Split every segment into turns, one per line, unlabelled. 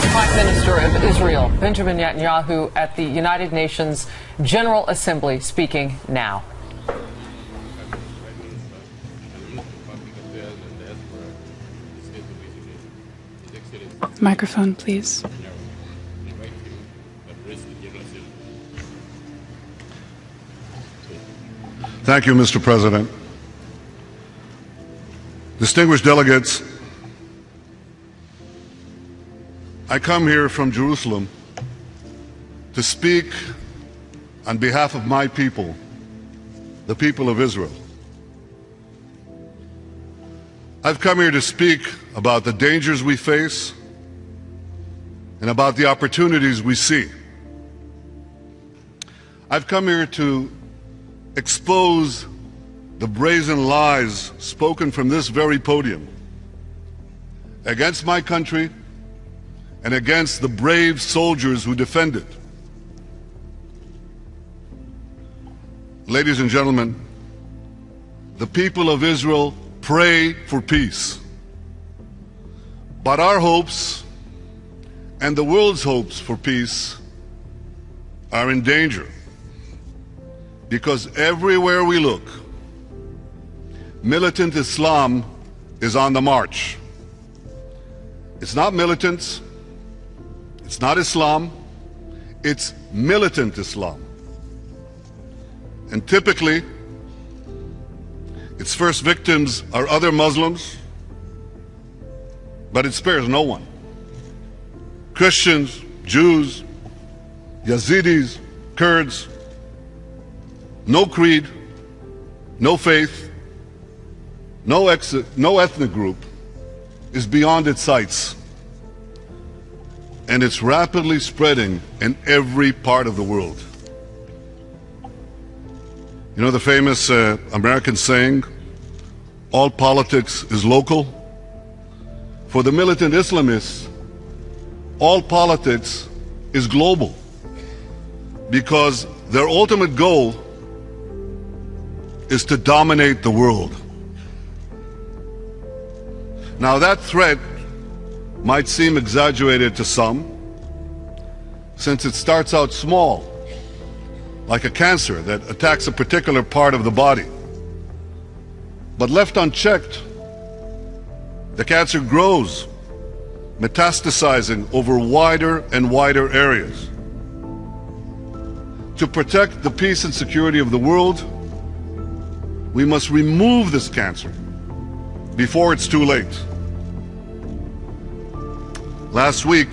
the Prime Minister of Israel, Benjamin Netanyahu, at the United Nations General Assembly, speaking now.
Microphone, please.
Thank you, Mr. President. Distinguished delegates, I come here from Jerusalem to speak on behalf of my people, the people of Israel. I've come here to speak about the dangers we face and about the opportunities we see. I've come here to expose the brazen lies spoken from this very podium against my country and against the brave soldiers who defend it. Ladies and gentlemen, the people of Israel pray for peace. But our hopes and the world's hopes for peace are in danger, because everywhere we look, militant Islam is on the march. It's not militants, it's not Islam, it's militant Islam. And typically, its first victims are other Muslims, but it spares no one. Christians, Jews, Yazidis, Kurds, no creed, no faith, no ethnic group is beyond its sights. And it's rapidly spreading in every part of the world. You know the famous American saying, all politics is local? For the militant Islamists, all politics is global, because their ultimate goal is to dominate the world. Now that threat might seem exaggerated to some, since it starts out small, like a cancer that attacks a particular part of the body. But left unchecked, the cancer grows, metastasizing over wider and wider areas. To protect the peace and security of the world, we must remove this cancer before it's too late. Last week,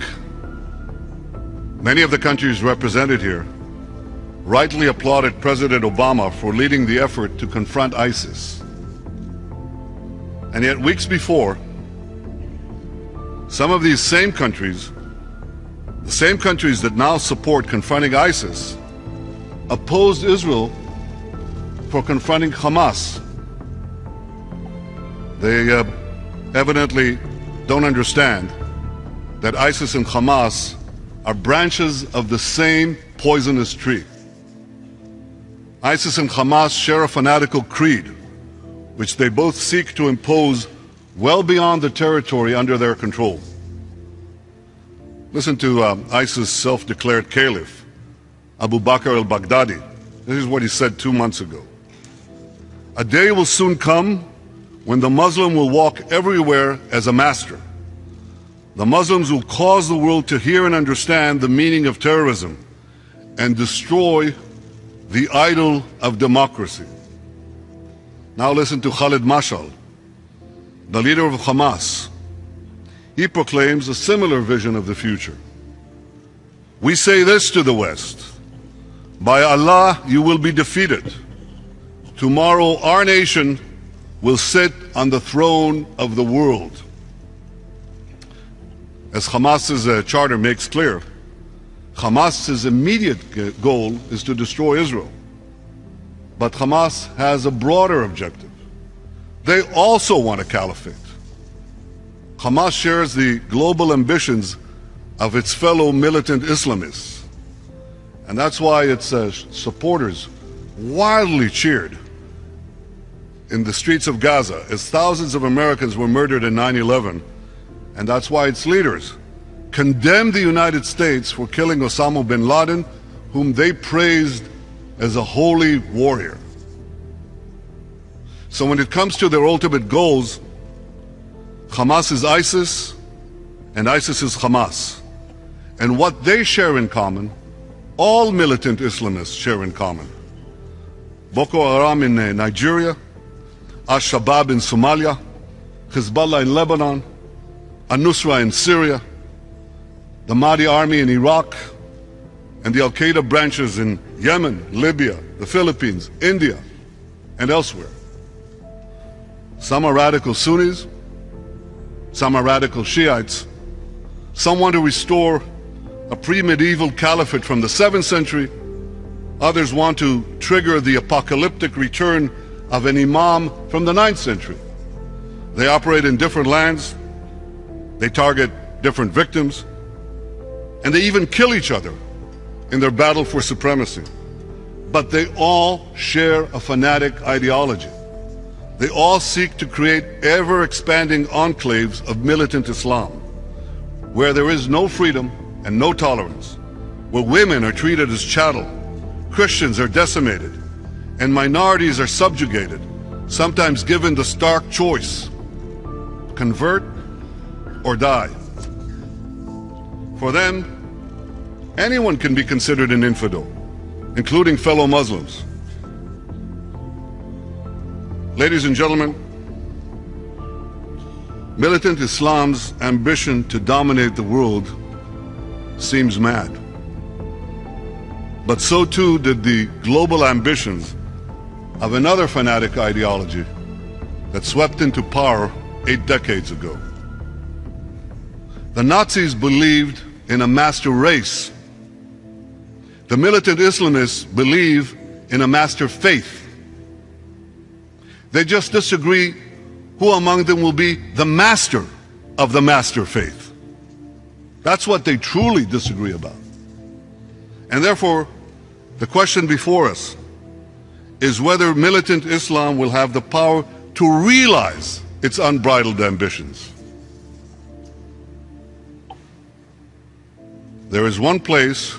many of the countries represented here rightly applauded President Obama for leading the effort to confront ISIS. And yet, weeks before, some of these same countries, the same countries that now support confronting ISIS, opposed Israel for confronting Hamas. They evidently don't understand that ISIS and Hamas are branches of the same poisonous tree. ISIS and Hamas share a fanatical creed, which they both seek to impose well beyond the territory under their control. Listen to ISIS' self-declared caliph, Abu Bakr al-Baghdadi. This is what he said 2 months ago. A day will soon come when the Muslim will walk everywhere as a master. The Muslims will cause the world to hear and understand the meaning of terrorism and destroy the idol of democracy. Now listen to Khalid Mashal, the leader of Hamas. He proclaims a similar vision of the future. We say this to the West: by Allah, you will be defeated. Tomorrow, our nation will sit on the throne of the world. As Hamas's charter makes clear, Hamas's immediate goal is to destroy Israel. But Hamas has a broader objective. They also want a caliphate. Hamas shares the global ambitions of its fellow militant Islamists. And that's why its supporters wildly cheered in the streets of Gaza as thousands of Americans were murdered in 9/11. And that's why its leaders condemned the United States for killing Osama bin Laden, whom they praised as a holy warrior. So when it comes to their ultimate goals, Hamas is ISIS and ISIS is Hamas. And what they share in common, all militant Islamists share in common. Boko Haram in Nigeria, Al-Shabaab in Somalia, Hezbollah in Lebanon, Al-Nusra in Syria, the Mahdi army in Iraq, and the Al-Qaeda branches in Yemen, Libya, the Philippines, India, and elsewhere. Some are radical Sunnis, some are radical Shiites, some want to restore a pre-medieval caliphate from the 7th century, others want to trigger the apocalyptic return of an imam from the 9th century. They operate in different lands, they target different victims, and they even kill each other in their battle for supremacy. But they all share a fanatic ideology. They all seek to create ever-expanding enclaves of militant Islam, where there is no freedom and no tolerance, where women are treated as chattel, Christians are decimated, and minorities are subjugated, sometimes given the stark choice: convert or die. For them, anyone can be considered an infidel, including fellow Muslims. Ladies and gentlemen, militant Islam's ambition to dominate the world seems mad. But so too did the global ambitions of another fanatic ideology that swept into power 8 decades ago. The Nazis believed in a master race. The militant Islamists believe in a master faith. They just disagree who among them will be the master of the master faith. That's what they truly disagree about. And therefore, the question before us is whether militant Islam will have the power to realize its unbridled ambitions. There is one place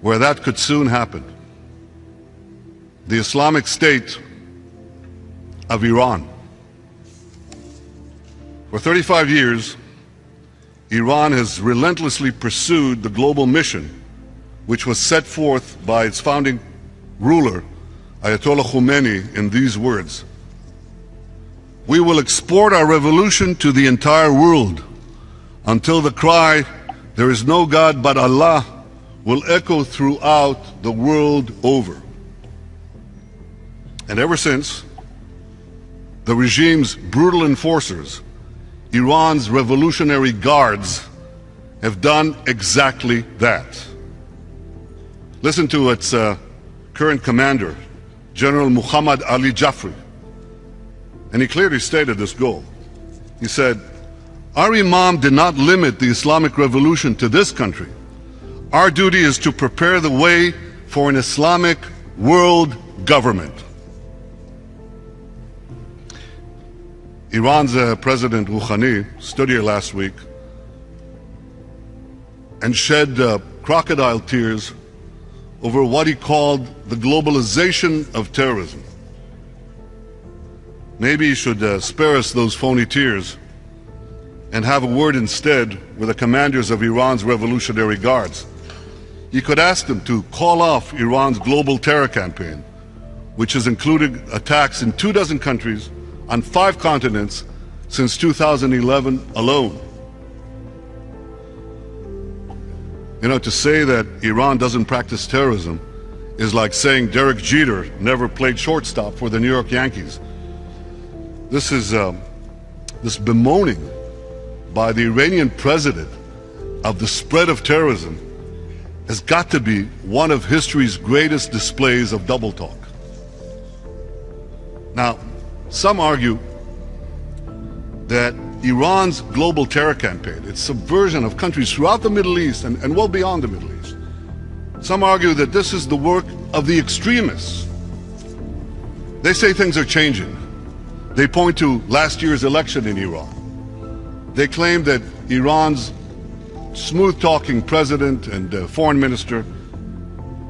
where that could soon happen: the Islamic State of Iran. For 35 years, Iran has relentlessly pursued the global mission which was set forth by its founding ruler, Ayatollah Khomeini, in these words: "We will export our revolution to the entire world until the cry, 'There is no God but Allah,' will echo throughout the world over." And ever since, the regime's brutal enforcers, Iran's Revolutionary Guards, have done exactly that. Listen to its current commander, General Muhammad Ali Jafri, and he clearly stated this goal. He said, "Our Imam did not limit the Islamic Revolution to this country. Our duty is to prepare the way for an Islamic world government." Iran's President Rouhani stood here last week and shed crocodile tears over what he called the globalization of terrorism. Maybe he should spare us those phony tears and have a word instead with the commanders of Iran's Revolutionary Guards. You could ask them to call off Iran's global terror campaign, which has included attacks in 24 countries on 5 continents since 2011 alone. You know, to say that Iran doesn't practice terrorism is like saying Derek Jeter never played shortstop for the New York Yankees. This bemoaning by the Iranian president of the spread of terrorism has got to be one of history's greatest displays of double talk. Now, some argue that Iran's global terror campaign, its subversion of countries throughout the Middle East and well beyond the Middle East, some argue that this is the work of the extremists. They say things are changing. They point to last year's election in Iran. They claim that Iran's smooth-talking president and foreign minister,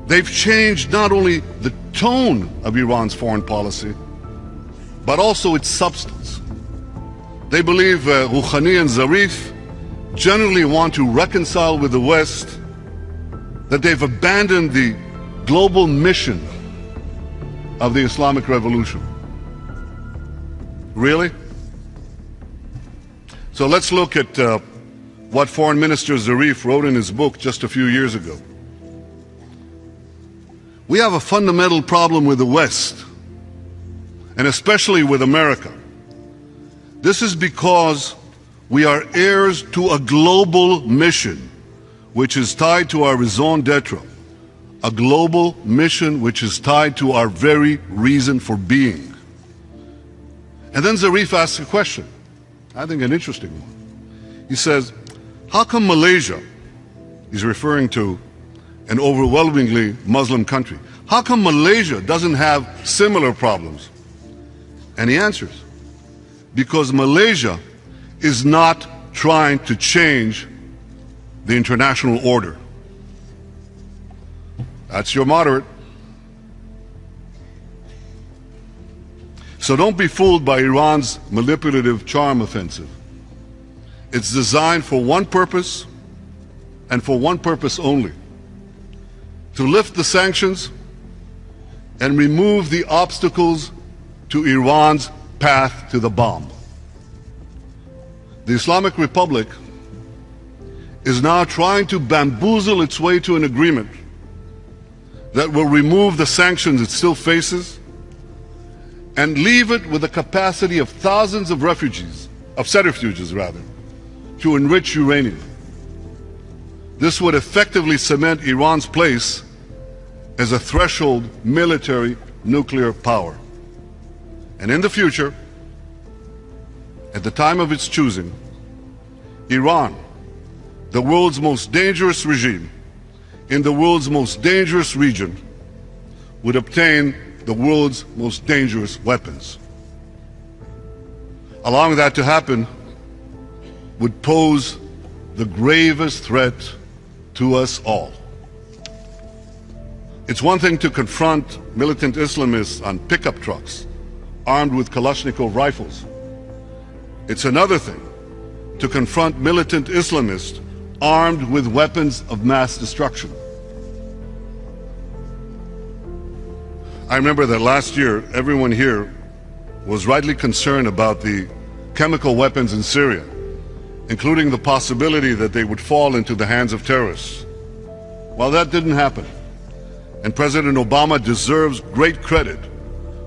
they've changed not only the tone of Iran's foreign policy, but also its substance. They believe Rouhani and Zarif generally want to reconcile with the West, that they've abandoned the global mission of the Islamic Revolution. Really? So let's look at what Foreign Minister Zarif wrote in his book just a few years ago. We have a fundamental problem with the West, and especially with America. This is because we are heirs to a global mission which is tied to our raison d'etre, a global mission which is tied to our very reason for being. And then Zarif asks a question, I think an interesting one. He says, how come Malaysia, he's referring to an overwhelmingly Muslim country, how come Malaysia doesn't have similar problems? And he answers, because Malaysia is not trying to change the international order. That's your moderate. So don't be fooled by Iran's manipulative charm offensive. It's designed for one purpose, and for one purpose only: to lift the sanctions and remove the obstacles to Iran's path to the bomb. The Islamic Republic is now trying to bamboozle its way to an agreement that will remove the sanctions it still faces and leave it with the capacity of thousands of centrifuges rather, to enrich uranium. This would effectively cement Iran's place as a threshold military nuclear power. And in the future, at the time of its choosing, Iran, the world's most dangerous regime, in the world's most dangerous region, would obtain the world's most dangerous weapons. Allowing that to happen would pose the gravest threat to us all. It's one thing to confront militant Islamists on pickup trucks, armed with Kalashnikov rifles. It's another thing to confront militant Islamists armed with weapons of mass destruction. I remember that last year, everyone here was rightly concerned about the chemical weapons in Syria, including the possibility that they would fall into the hands of terrorists. Well, that didn't happen. And President Obama deserves great credit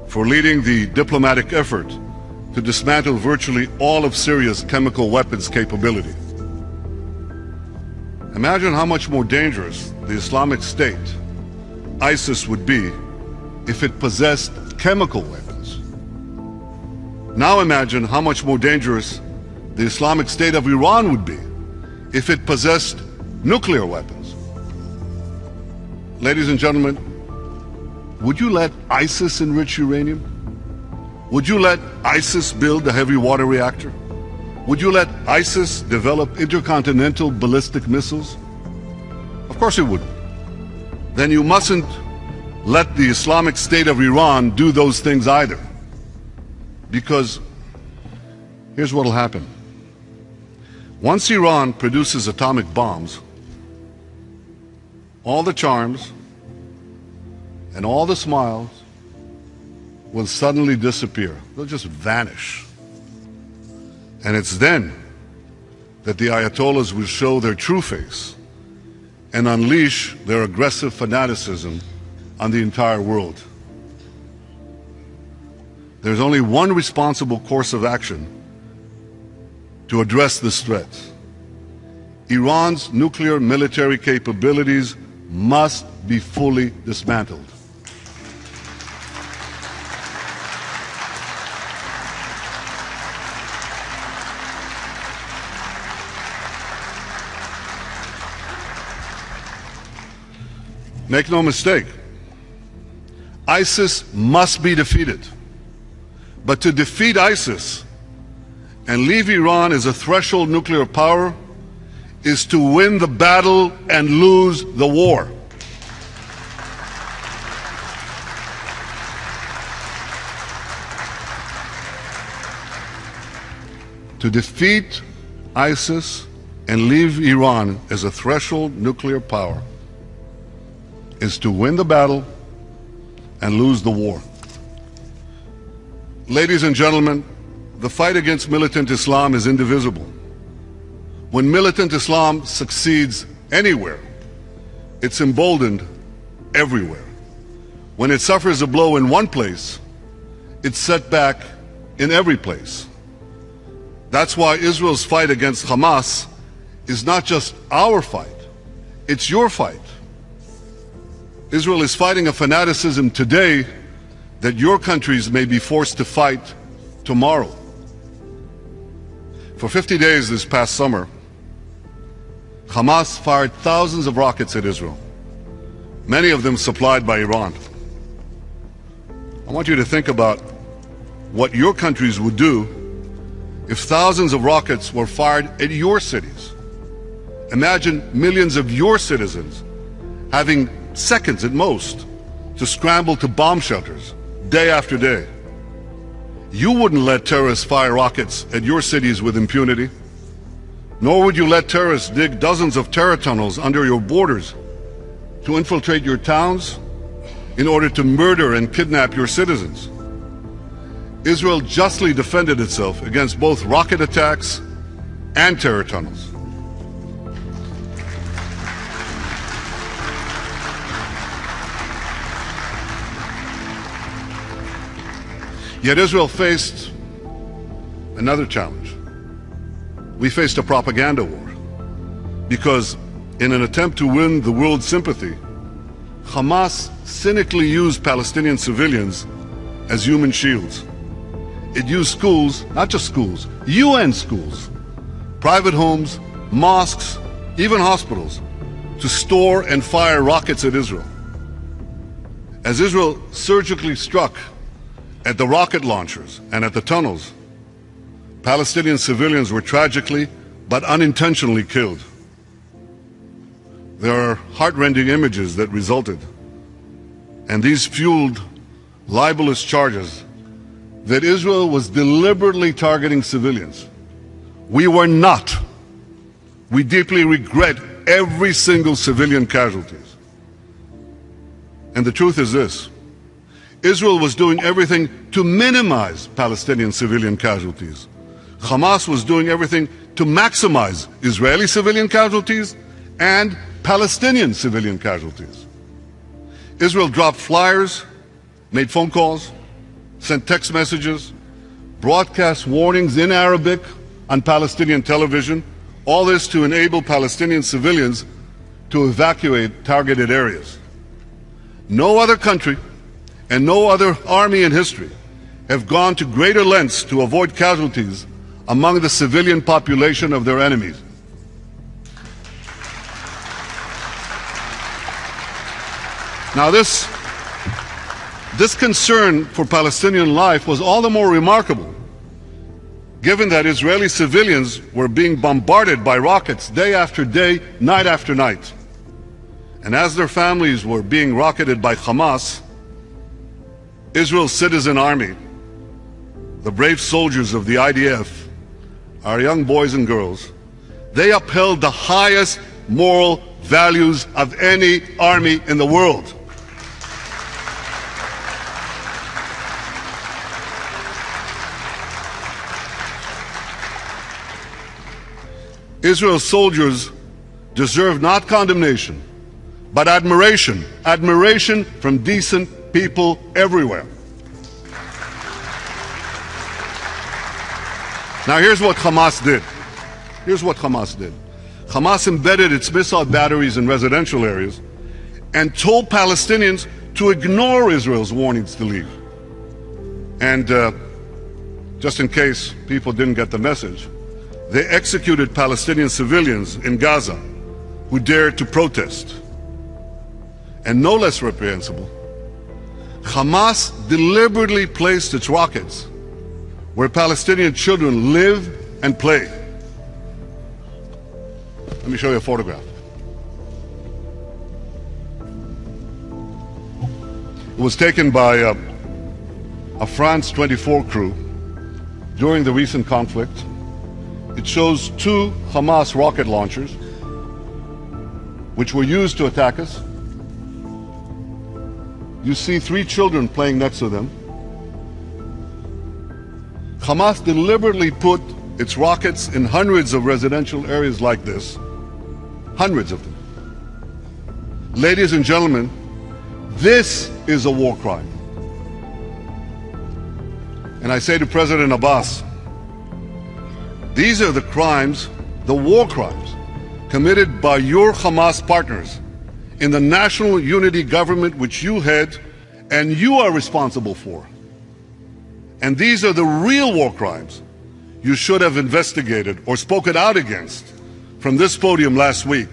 for leading the diplomatic effort to dismantle virtually all of Syria's chemical weapons capability. Imagine how much more dangerous the Islamic State, ISIS, would be if it possessed chemical weapons. Now imagine how much more dangerous the Islamic State of Iran would be if it possessed nuclear weapons. Ladies and gentlemen, would you let ISIS enrich uranium? Would you let ISIS build a heavy water reactor? Would you let ISIS develop intercontinental ballistic missiles? Of course you wouldn't. Then you mustn't let the Islamic State of Iran do those things either. Because here's what will happen. Once Iran produces atomic bombs, all the charms and all the smiles will suddenly disappear. They'll just vanish. And it's then that the Ayatollahs will show their true face and unleash their aggressive fanaticism on the entire world. There's only one responsible course of action to address this threat. Iran's nuclear military capabilities must be fully dismantled. Make no mistake, ISIS must be defeated. But to defeat ISIS and leave Iran as a threshold nuclear power is to win the battle and lose the war. To defeat ISIS and leave Iran as a threshold nuclear power is to win the battle and lose the war. Ladies and gentlemen, the fight against militant Islam is indivisible. When militant Islam succeeds anywhere, it's emboldened everywhere. When it suffers a blow in one place, it's set back in every place. That's why Israel's fight against Hamas is not just our fight, it's your fight. Israel is fighting a fanaticism today that your countries may be forced to fight tomorrow. For 50 days this past summer, Hamas fired thousands of rockets at Israel, many of them supplied by Iran. I want you to think about what your countries would do if thousands of rockets were fired at your cities. Imagine millions of your citizens having seconds at most to scramble to bomb shelters day after day. You wouldn't let terrorists fire rockets at your cities with impunity, nor would you let terrorists dig dozens of terror tunnels under your borders to infiltrate your towns in order to murder and kidnap your citizens. Israel justly defended itself against both rocket attacks and terror tunnels. Yet Israel faced another challenge. We faced a propaganda war because in an attempt to win the world's sympathy, Hamas cynically used Palestinian civilians as human shields. It used schools, not just schools, UN schools, private homes, mosques, even hospitals, to store and fire rockets at Israel. As Israel surgically struck at the rocket launchers and at the tunnels, Palestinian civilians were tragically but unintentionally killed. There are heart-rending images that resulted, and these fueled libelous charges that Israel was deliberately targeting civilians. We were not. We deeply regret every single civilian casualties. And the truth is this: Israel was doing everything to minimize Palestinian civilian casualties. Hamas was doing everything to maximize Israeli civilian casualties and Palestinian civilian casualties. Israel dropped flyers, made phone calls, sent text messages, broadcast warnings in Arabic on Palestinian television, all this to enable Palestinian civilians to evacuate targeted areas. No other country and no other army in history have gone to greater lengths to avoid casualties among the civilian population of their enemies. Now this concern for Palestinian life was all the more remarkable given that Israeli civilians were being bombarded by rockets day after day, night after night. And as their families were being rocketed by Hamas, Israel's citizen army, the brave soldiers of the IDF, our young boys and girls, they upheld the highest moral values of any army in the world. Israel's soldiers deserve not condemnation, but admiration. Admiration from decent people everywhere. Now here's what Hamas did. Hamas embedded its missile batteries in residential areas and told Palestinians to ignore Israel's warnings to leave. And just in case people didn't get the message, they executed Palestinian civilians in Gaza who dared to protest. And no less reprehensible, Hamas deliberately placed its rockets where Palestinian children live and play. Let me show you a photograph. It was taken by a France 24 crew during the recent conflict. It shows 2 Hamas rocket launchers which were used to attack us. You see 3 children playing next to them. Hamas deliberately put its rockets in hundreds of residential areas like this. Hundreds of them. Ladies and gentlemen, this is a war crime. And I say to President Abbas, these are the crimes, the war crimes, committed by your Hamas partners in the national unity government which you head and you are responsible for. And these are the real war crimes you should have investigated or spoken out against from this podium last week.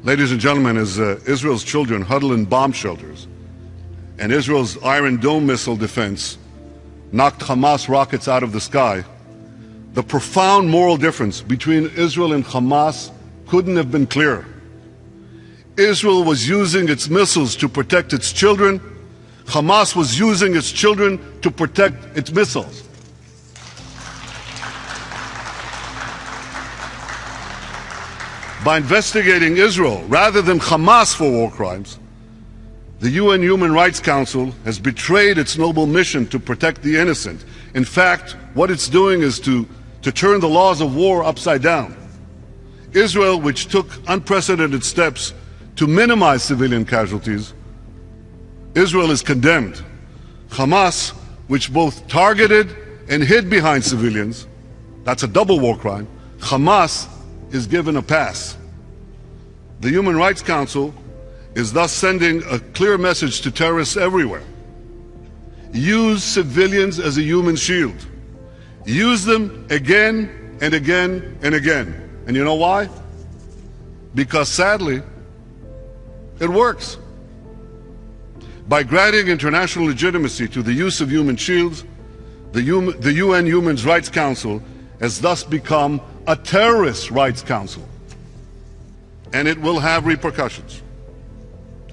Ladies and gentlemen, as Israel's children huddle in bomb shelters and Israel's Iron Dome missile defense knocked Hamas rockets out of the sky, the profound moral difference between Israel and Hamas couldn't have been clearer. Israel was using its missiles to protect its children. Hamas was using its children to protect its missiles. By investigating Israel rather than Hamas for war crimes, the UN Human Rights Council has betrayed its noble mission to protect the innocent. In fact, what it's doing is to turn the laws of war upside down. Israel, which took unprecedented steps to minimize civilian casualties, Israel is condemned. Hamas, which both targeted and hid behind civilians, that's a double war crime, Hamas is given a pass. The Human Rights Council is thus sending a clear message to terrorists everywhere. Use civilians as a human shield. Use them again and again and again. And you know why? Because sadly, it works. By granting international legitimacy to the use of human shields, the UN Human Rights Council has thus become a terrorist rights council. And it will have repercussions.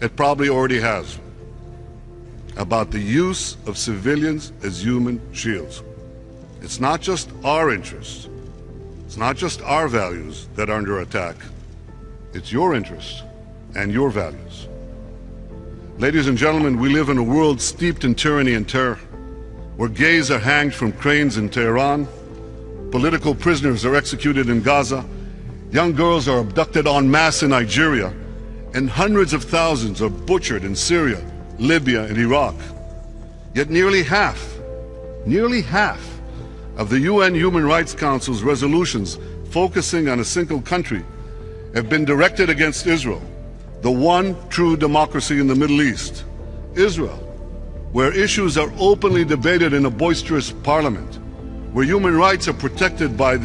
It probably already has. About the use of civilians as human shields. It's not just our interests. It's not just our values that are under attack. It's your interests and your values. Ladies and gentlemen, we live in a world steeped in tyranny and terror, where gays are hanged from cranes in Tehran, political prisoners are executed in Gaza, young girls are abducted en masse in Nigeria, and hundreds of thousands are butchered in Syria, Libya, and Iraq. Yet nearly half of the UN Human Rights Council's resolutions focusing on a single country have been directed against Israel, the one true democracy in the Middle East. Israel, where issues are openly debated in a boisterous parliament, where human rights are protected by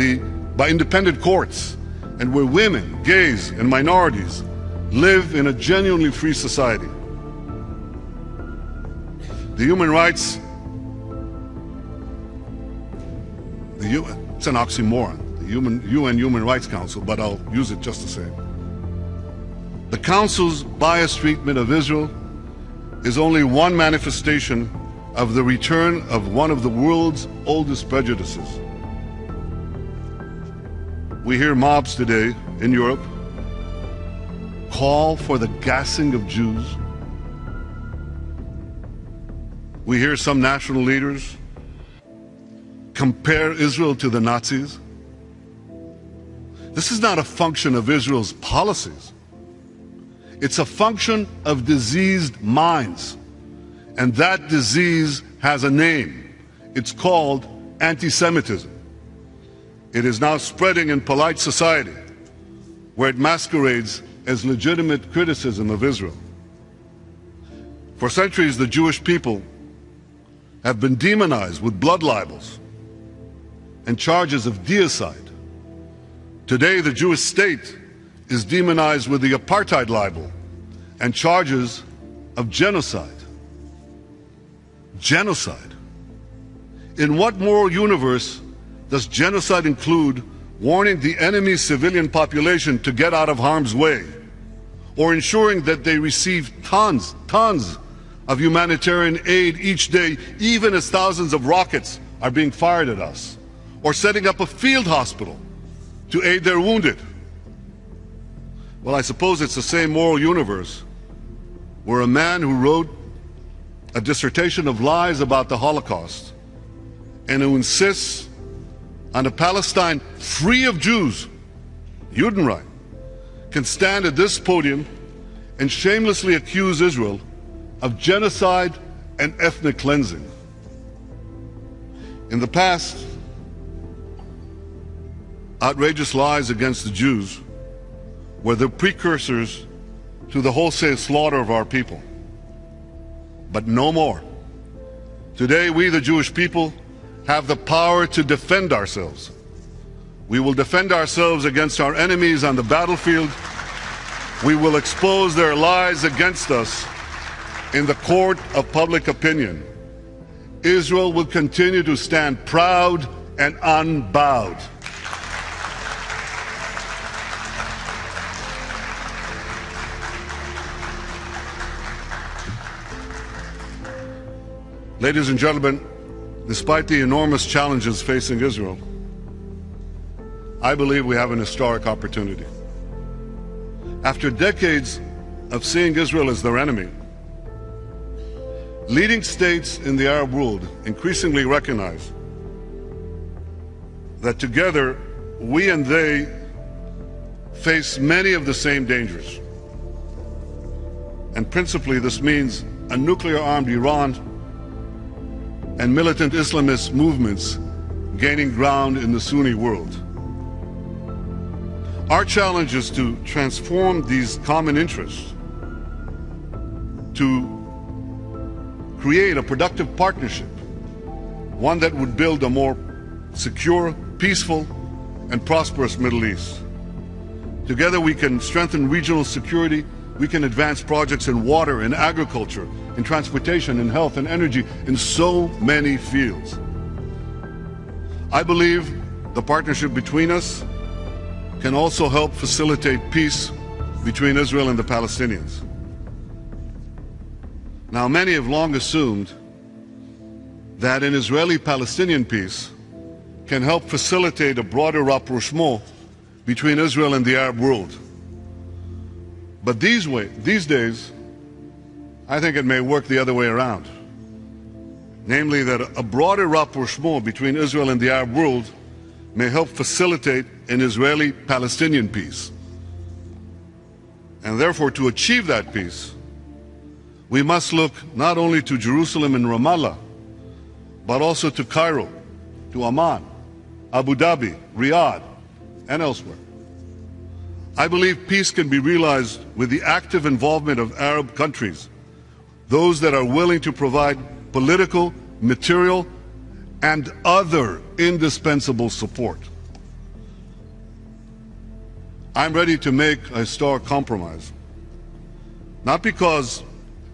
independent courts, and where women, gays, and minorities live in a genuinely free society. The human rights, it's an oxymoron, the UN Human Rights Council, but I'll use it just the same. The Council's biased treatment of Israel is only one manifestation of the return of one of the world's oldest prejudices. We hear mobs today in Europe call for the gassing of Jews. We hear some national leaders compare Israel to the Nazis. This is not a function of Israel's policies. It's a function of diseased minds. And that disease has a name. It's called anti-Semitism. It is now spreading in polite society, where it masquerades as legitimate criticism of Israel. For centuries, the Jewish people have been demonized with blood libels and charges of deicide. Today, the Jewish state is demonized with the apartheid libel and charges of genocide. genocide. In what moral universe does genocide include warning the enemy's civilian population to get out of harm's way, or ensuring that they receive tons of humanitarian aid each day, even as thousands of rockets are being fired at us, or setting up a field hospital to aid their wounded? Well, I suppose it's the same moral universe where a man who wrote a dissertation of lies about the Holocaust and who insists on a Palestine free of Jews, Judenreich, can stand at this podium and shamelessly accuse Israel of genocide and ethnic cleansing. In the past, outrageous lies against the Jews were the precursors to the wholesale slaughter of our people. But no more. Today, we, the Jewish people, have the power to defend ourselves. We will defend ourselves against our enemies on the battlefield. We will expose their lies against us in the court of public opinion. Israel will continue to stand proud and unbowed. Ladies and gentlemen, despite the enormous challenges facing Israel, I believe we have an historic opportunity. After decades of seeing Israel as their enemy, leading states in the Arab world increasingly recognize that together we and they face many of the same dangers. And principally, this means a nuclear-armed Iran and militant Islamist movements gaining ground in the Sunni world. Our challenge is to transform these common interests to create a productive partnership, one that would build a more secure, peaceful, and prosperous Middle East. Together we can strengthen regional security, we can advance projects in water, in agriculture, in transportation, in health, and energy, in so many fields. I believe the partnership between us can also help facilitate peace between Israel and the Palestinians. Now, many have long assumed that an Israeli-Palestinian peace can help facilitate a broader rapprochement between Israel and the Arab world. But these days, I think it may work the other way around. Namely, that a broader rapprochement between Israel and the Arab world may help facilitate an Israeli-Palestinian peace. And therefore, to achieve that peace, we must look not only to Jerusalem and Ramallah, but also to Cairo, to Amman, Abu Dhabi, Riyadh, and elsewhere. I believe peace can be realized with the active involvement of Arab countries, those that are willing to provide political, material, and other indispensable support. I'm ready to make a historic compromise, not because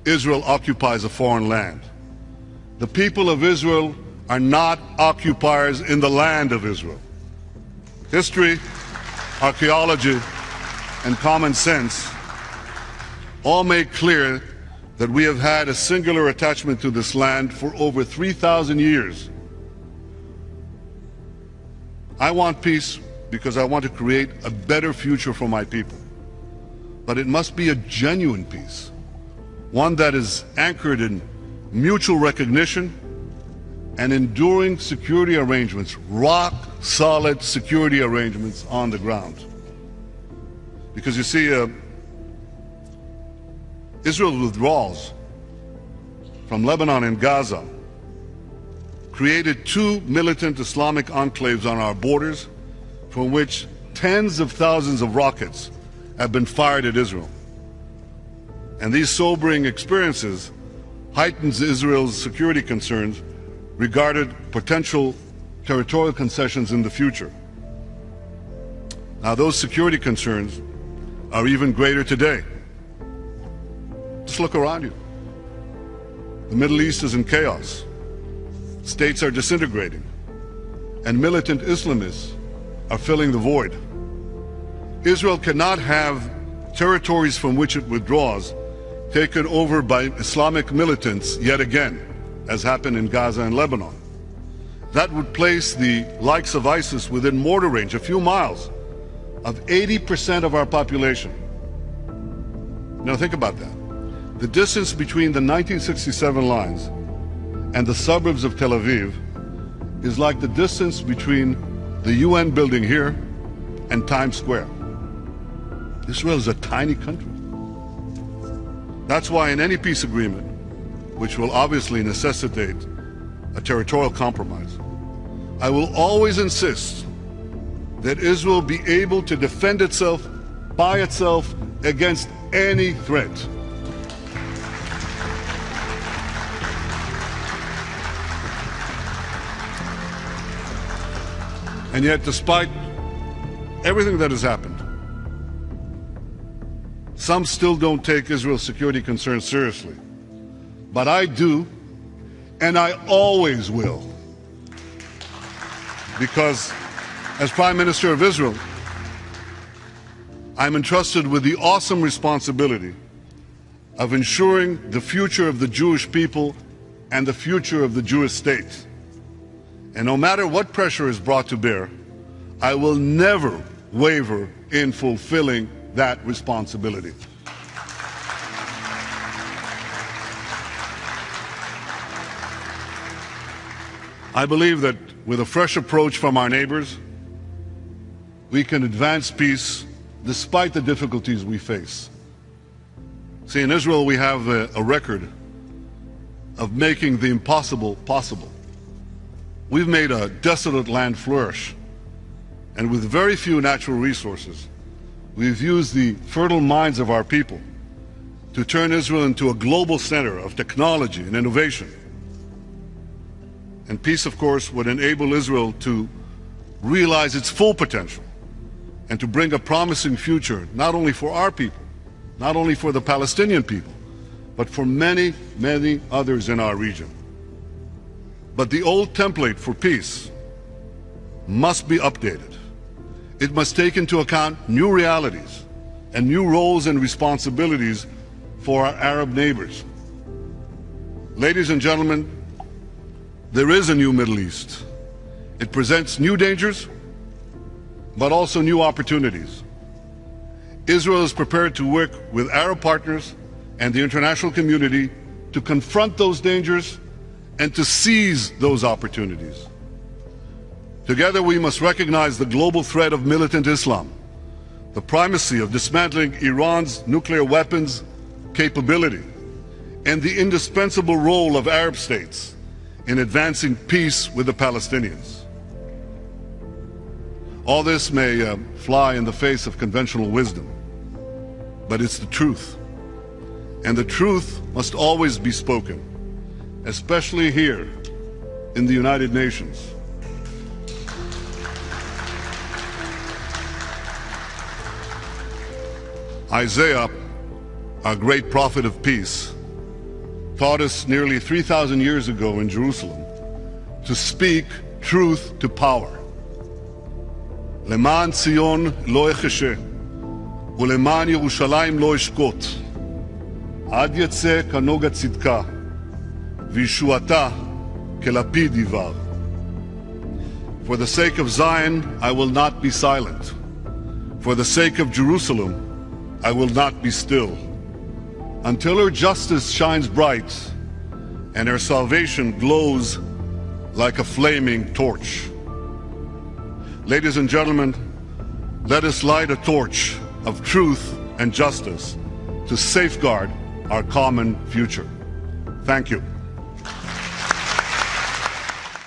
Israel occupies a foreign land. The people of Israel are not occupiers in the land of Israel. History, archaeology, and common sense all make clear that we have had a singular attachment to this land for over 3,000 years. I want peace because I want to create a better future for my people. But it must be a genuine peace, one that is anchored in mutual recognition and enduring security arrangements, rock-solid security arrangements on the ground. Because you see, Israel's withdrawals from Lebanon and Gaza created two militant Islamic enclaves on our borders from which tens of thousands of rockets have been fired at Israel. And these sobering experiences heightens Israel's security concerns regarding potential territorial concessions in the future. Now, those security concerns are even greater today. Just look around you. The Middle East is in chaos. States are disintegrating, and militant Islamists are filling the void. Israel cannot have territories from which it withdraws taken over by Islamic militants yet again, as happened in Gaza and Lebanon. That would place the likes of ISIS within mortar range, a few miles, of 80% of our population. Now think about that. The distance between the 1967 lines and the suburbs of Tel Aviv is like the distance between the UN building here and Times Square. Israel is a tiny country. That's why in any peace agreement, which will obviously necessitate a territorial compromise, I will always insist that Israel be able to defend itself by itself against any threat. And yet, despite everything that has happened, some still don't take Israel's security concerns seriously. But I do, and I always will. Because as Prime Minister of Israel, I'm entrusted with the awesome responsibility of ensuring the future of the Jewish people and the future of the Jewish state. And no matter what pressure is brought to bear, I will never waver in fulfilling that responsibility. I believe that with a fresh approach from our neighbors, we can advance peace despite the difficulties we face. See, in Israel we have a record of making the impossible possible. We've made a desolate land flourish, and with very few natural resources, we've used the fertile minds of our people to turn Israel into a global center of technology and innovation. And peace, of course, would enable Israel to realize its full potential and to bring a promising future, not only for our people, not only for the Palestinian people, but for many, many others in our region. But the old template for peace must be updated. It must take into account new realities and new roles and responsibilities for our Arab neighbors. Ladies and gentlemen, there is a new Middle East. It presents new dangers, but also new opportunities. Israel is prepared to work with Arab partners and the international community to confront those dangers and to seize those opportunities. Together we must recognize the global threat of militant Islam, the primacy of dismantling Iran's nuclear weapons capability, and the indispensable role of Arab states in advancing peace with the Palestinians. All this may fly in the face of conventional wisdom, but it's the truth. And the truth must always be spoken, especially here in the United Nations. Isaiah, our great prophet of peace, taught us nearly 3,000 years ago in Jerusalem to speak truth to power. למען ציון לא אחשה, ולמען ירושלים לא אשקוט. עד יצא כנוגה צדקה, וישועתה כלפיד יבער. For the sake of Zion, I will not be silent. For the sake of Jerusalem, I will not be still. Until her justice shines bright, and her salvation glows like a flaming torch. Ladies and gentlemen, let us light a torch of truth and justice to safeguard our common future. Thank you.